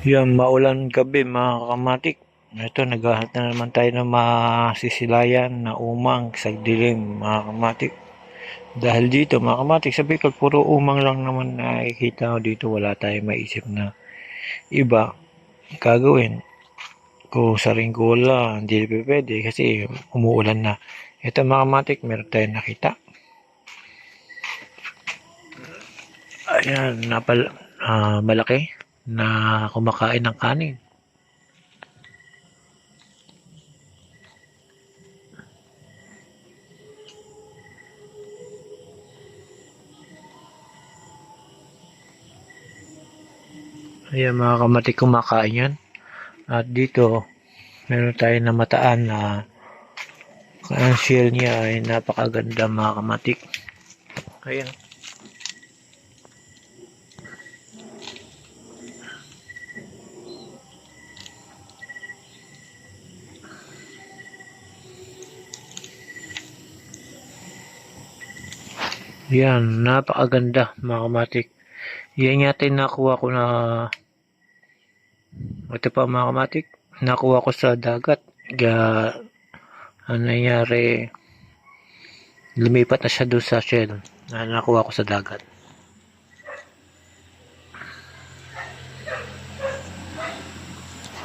Yan, maulan gabi mga kamatik. Ito, naghahanap na naman tayo ng masisilayan na umang sa dilim mga kamatik. Dahil dito mga kamatik, sa Bicol, puro umang lang naman nakikita ko dito. Wala tayong maisip na iba gagawin. Kung sa Ringgola, hindi pwede kasi umuulan na. Ito mga kamatik, meron tayong nakita. Ayan, malaki na kumakain ng kanin. Ayan mga kamatik, kumakain yan. At dito, meron tayong namataan na ang shell niya ay napakaganda mga kamatik. Ayan. Yan, napakaganda mga kamatik. Yan yata yung nakuha ko na ito pa mga kamatik. Nakuha ko sa dagat. Ano nangyari, lumipat na siya doon sa shell na nakuha ko sa dagat.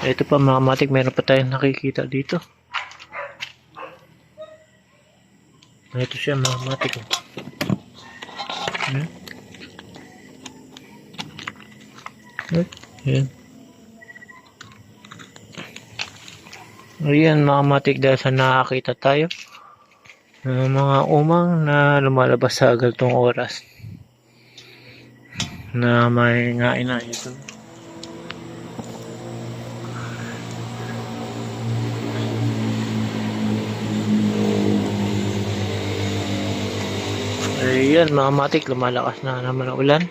Ito pa mga kamatik, meron pa tayong nakikita dito. Ito siya mga kamatik. Ayan. Ayan mga kamatik, dahil sa nakakita tayo ng mga umang na lumalabas sa ganitong oras na may ngain na ito. Ayan mga kamatik, lumalakas na naman ang ulan.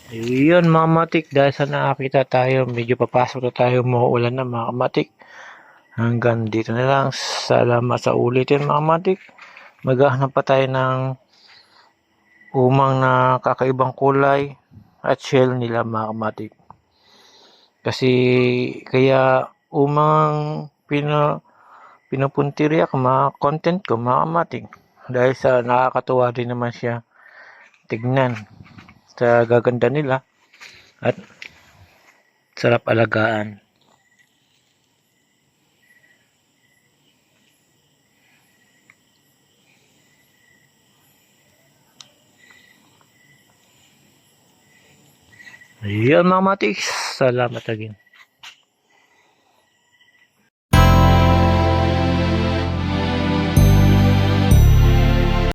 Ayun mga kamatik, dahil sa nakakita tayo, medyo papasok na tayo, mauulan na mga kamatik. Hanggang dito na lang. Salamat sa ulitin mga kamatik. Maghahanap pa tayo ng umang na kakaibang kulay at shell nila mga kamatik. Kasi kaya umang pinupuntirya ko mga content ko mga kamatik. Dahil sa nakakatuwa din naman siya tignan. Sa gaganda nila at sarap alagaan. Ayan mga matis, salamat again.